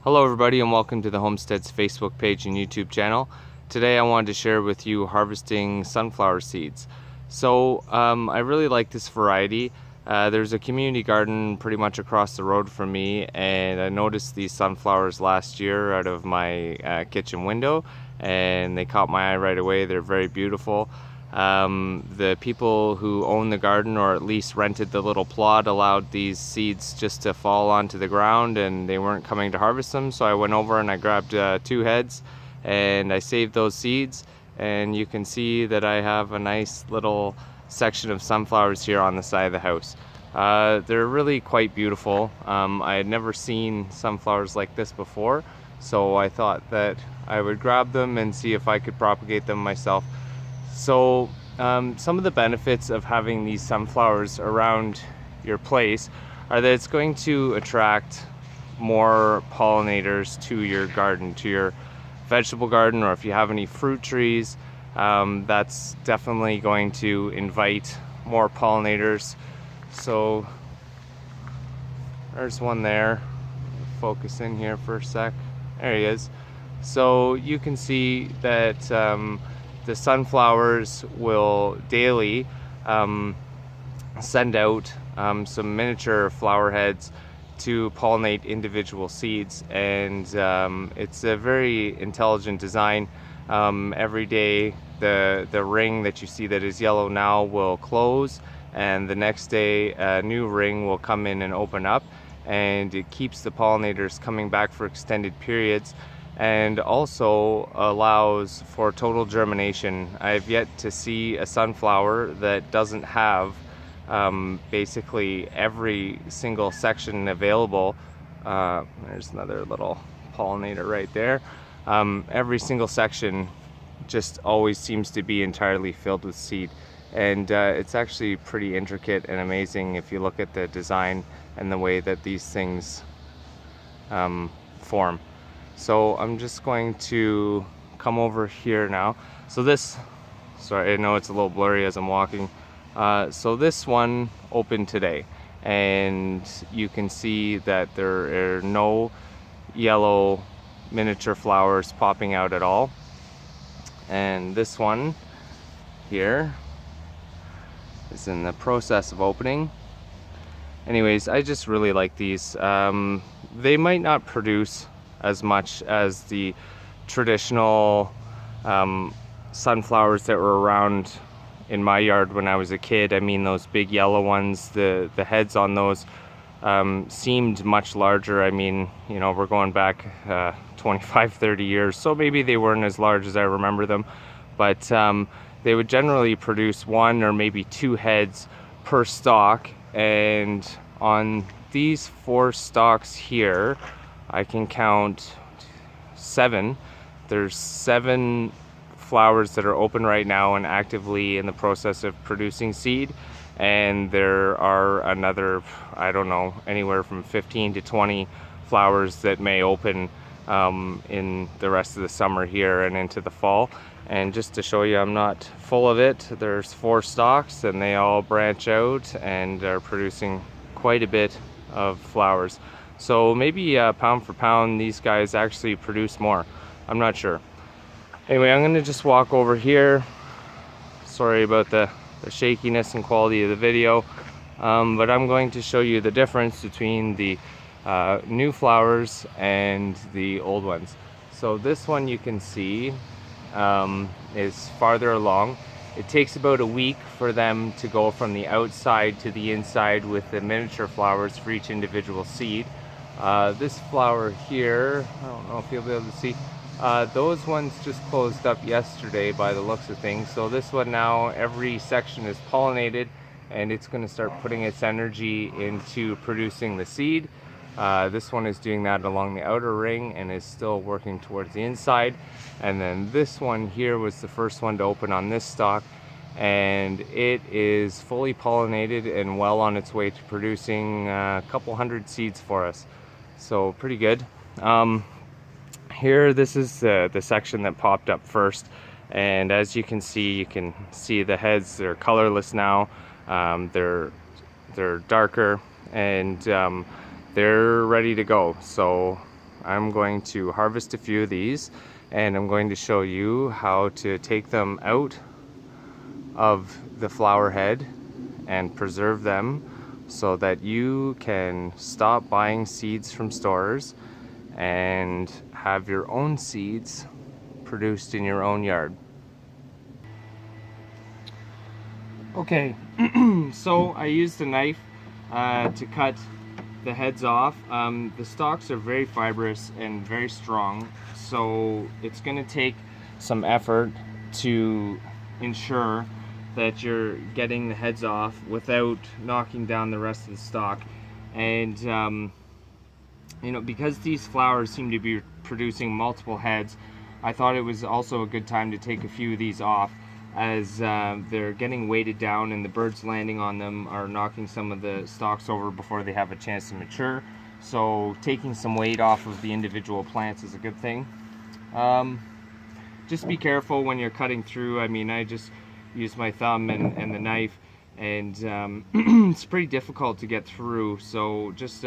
Hello everybody and welcome to the Homestead's Facebook page and YouTube channel. Today I wanted to share with you harvesting sunflower seeds. I really like this variety. There's a community garden pretty much across the road from me, and I noticed these sunflowers last year out of my kitchen window, and they caught my eye right away. They're very beautiful. The people who own the garden, or at least rented the little plot, allowed these seeds just to fall onto the ground, and they weren't coming to harvest them. So I went over and I grabbed 2 heads and I saved those seeds, and you can see that I have a nice little section of sunflowers here on the side of the house. They're really quite beautiful. I had never seen sunflowers like this before, so I thought that I would grab them and see if I could propagate them myself. So some of the benefits of having these sunflowers around your place are that it's going to attract more pollinators to your garden, to your vegetable garden, or if you have any fruit trees, that's definitely going to invite more pollinators. So there's one there. Focus in here for a sec. There he is. So you can see that the sunflowers will daily send out some miniature flower heads to pollinate individual seeds, and it's a very intelligent design. Every day the ring that you see that is yellow now will close, and the next day a new ring will come in and open up, and it keeps the pollinators coming back for extended periods, and also allows for total germination. I've yet to see a sunflower that doesn't have basically every single section available. There's another little pollinator right there. Every single section just always seems to be entirely filled with seed, and it's actually pretty intricate and amazing if you look at the design and the way that these things form. So I'm just going to come over here now. So this, sorry, I know it's a little blurry as I'm walking. So this one opened today, and you can see that there are no yellow miniature flowers popping out at all. And this one here is in the process of opening. Anyways, I just really like these. They might not produce as much as the traditional sunflowers that were around in my yard when I was a kid. I mean, those big yellow ones, the heads on those seemed much larger. I mean, you know, we're going back 25-30 years, so maybe they weren't as large as I remember them, but they would generally produce 1 or maybe 2 heads per stalk. And on these 4 stalks here, I can count 7. There's 7 flowers that are open right now and actively in the process of producing seed, and there are another, I don't know, anywhere from 15 to 20 flowers that may open in the rest of the summer here and into the fall. And just to show you I'm not full of it, there's 4 stalks, and they all branch out and are producing quite a bit of flowers. So maybe pound for pound these guys actually produce more. I'm not sure. Anyway, I'm gonna just walk over here. Sorry about the shakiness and quality of the video, but I'm going to show you the difference between the new flowers and the old ones. So this one you can see is farther along. It takes about a week for them to go from the outside to the inside with the miniature flowers for each individual seed. This flower here, I don't know if you'll be able to see, those ones just closed up yesterday by the looks of things. So this one now, every section is pollinated, and it's going to start putting its energy into producing the seed. This one is doing that along the outer ring and is still working towards the inside. And then this one here was the first one to open on this stalk, and it is fully pollinated and well on its way to producing a couple hundred seeds for us. So pretty good. Here, this is the section that popped up first, and as you can see the heads. They're colorless now. They're darker, and they're ready to go. So I'm going to harvest a few of these, and I'm going to show you how to take them out of the flower head and preserve them so that you can stop buying seeds from stores and have your own seeds produced in your own yard. Okay, so I used a knife to cut the heads off. The stalks are very fibrous and very strong, so it's going to take some effort to ensure that you're getting the heads off without knocking down the rest of the stalk. And you know, because these flowers seem to be producing multiple heads, I thought it was also a good time to take a few of these off, as they're getting weighted down and the birds landing on them are knocking some of the stalks over before they have a chance to mature. So taking some weight off of the individual plants is a good thing. Just be careful when you're cutting through. I mean, I just use my thumb and the knife, and it's pretty difficult to get through, so just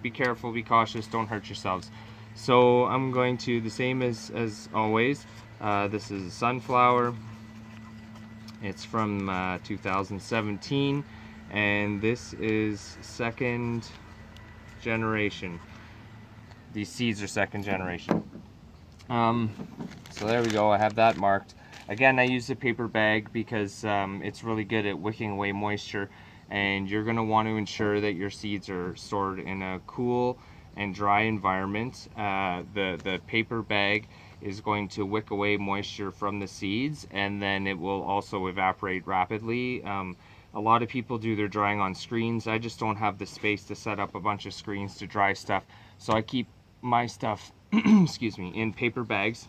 be careful, be cautious, don't hurt yourselves. So I'm going to, the same as always, this is a sunflower. It's from 2017, and this is second generation. These seeds are second generation. So there we go, I have that marked. Again, I use a paper bag because it's really good at wicking away moisture, and you're going to want to ensure that your seeds are stored in a cool and dry environment. The paper bag is going to wick away moisture from the seeds, and then it will also evaporate rapidly. A lot of people do their drying on screens. I just don't have the space to set up a bunch of screens to dry stuff, so I keep my stuff excuse me, in paper bags.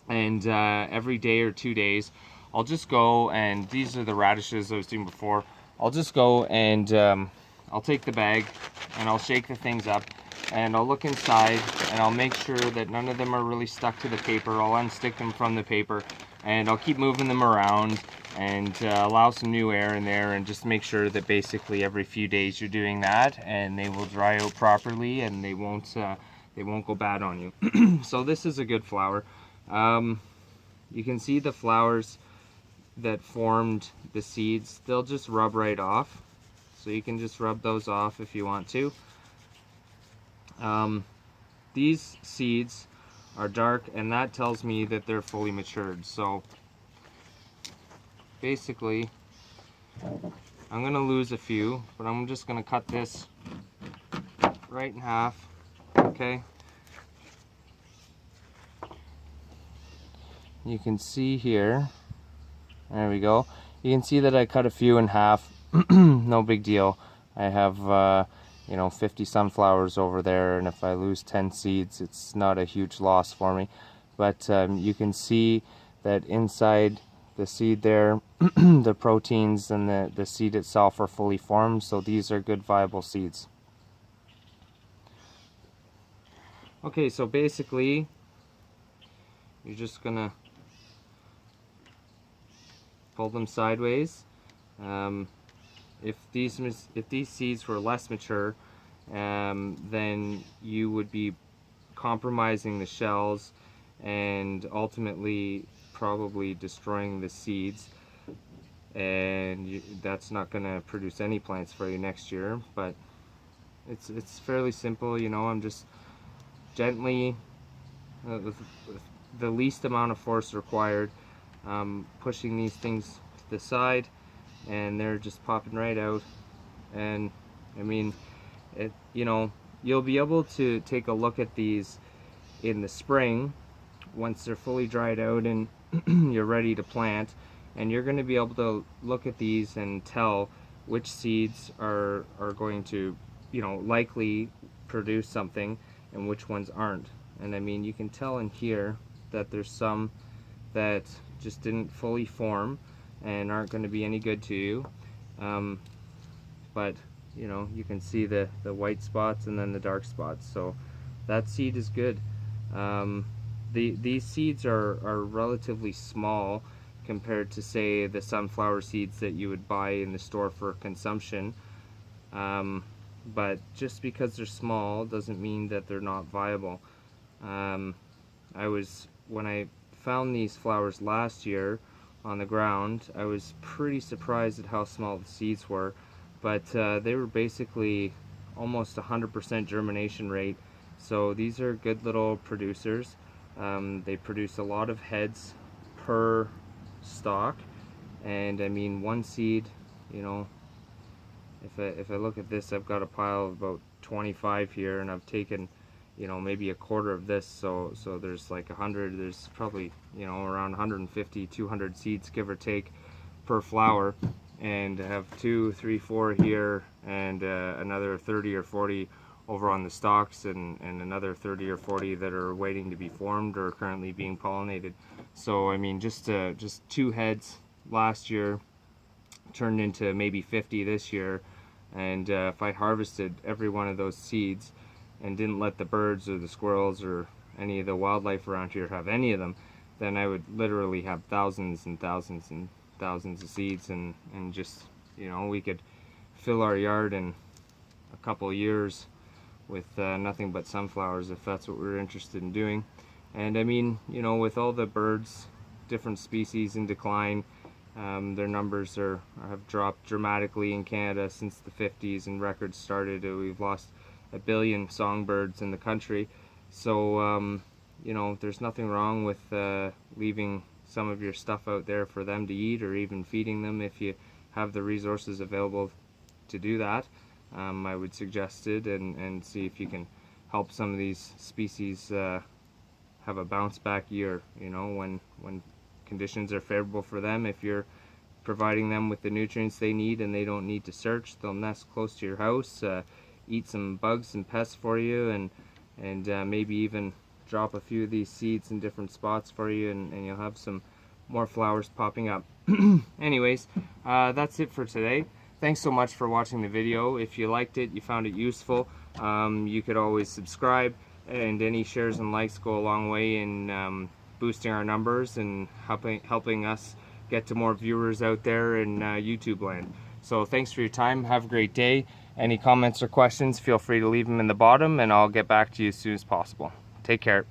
And every day or 2 days, I'll just go, and these are the radishes I was doing before. I'll just go and I'll take the bag and I'll shake the things up, and I'll look inside and I'll make sure that none of them are really stuck to the paper. I'll unstick them from the paper, and I'll keep moving them around and allow some new air in there, and just make sure that basically every few days you're doing that, and they will dry out properly and they won't go bad on you. So this is a good flower. You can see the flowers that formed the seeds, they'll just rub right off, so you can just rub those off if you want to. These seeds are dark, and that tells me that they're fully matured. So basically I'm gonna lose a few, but I'm just gonna cut this right in half. Okay, you can see here, there we go, you can see that I cut a few in half. No big deal. I have you know, 50 sunflowers over there, and if I lose 10 seeds, it's not a huge loss for me. But you can see that inside the seed there, the proteins and the seed itself are fully formed, so these are good viable seeds. Okay, so basically you're just gonna pull them sideways. If these seeds were less mature, then you would be compromising the shells and ultimately probably destroying the seeds, and that's not going to produce any plants for you next year. But it's fairly simple, you know. I'm just gently, with the least amount of force required, pushing these things to the side, and they're just popping right out. And I mean, you know, you'll be able to take a look at these in the spring once they're fully dried out and you're ready to plant, and you're going to be able to look at these and tell which seeds are going to, you know, likely produce something and which ones aren't. And I mean, you can tell in here that there's some that just didn't fully form and aren't going to be any good to you. But you know, you can see the white spots and then the dark spots, so that seed is good. These seeds are relatively small compared to, say, the sunflower seeds that you would buy in the store for consumption. But just because they're small doesn't mean that they're not viable. When I found these flowers last year on the ground, I was pretty surprised at how small the seeds were, but they were basically almost 100% germination rate. So these are good little producers. They produce a lot of heads per stalk, and I mean, one seed, you know, if I look at this, I've got a pile of about 25 here, and I've taken, you know, maybe a quarter of this, so there's like 100, there's probably, you know, around 150, 200 seeds, give or take, per flower, and I have 2, 3, 4 here, and another 30 or 40 over on the stalks, and another 30 or 40 that are waiting to be formed or currently being pollinated. So I mean, just 2 heads last year turned into maybe 50 this year, and if I harvested every one of those seeds and didn't let the birds or the squirrels or any of the wildlife around here have any of them, then I would literally have thousands and thousands and thousands of seeds, and just, you know, we could fill our yard in a couple of years with nothing but sunflowers, if that's what we're interested in doing. And I mean, you know, with all the birds, different species in decline, their numbers have dropped dramatically in Canada since the 50s and records started. We've lost 1 billion songbirds in the country. So you know, there's nothing wrong with leaving some of your stuff out there for them to eat, or even feeding them if you have the resources available to do that. I would suggest it, and see if you can help some of these species have a bounce back year, you know, when conditions are favorable for them. If you're providing them with the nutrients they need and they don't need to search, they'll nest close to your house, eat some bugs and pests for you, and maybe even drop a few of these seeds in different spots for you, and you'll have some more flowers popping up. Anyways, that's it for today. Thanks so much for watching the video. If you liked it, you found it useful, you could always subscribe, and any shares and likes go a long way in boosting our numbers and helping us get to more viewers out there in YouTube land. So thanks for your time. Have a great day. Any comments or questions, feel free to leave them in the bottom, and I'll get back to you as soon as possible. Take care.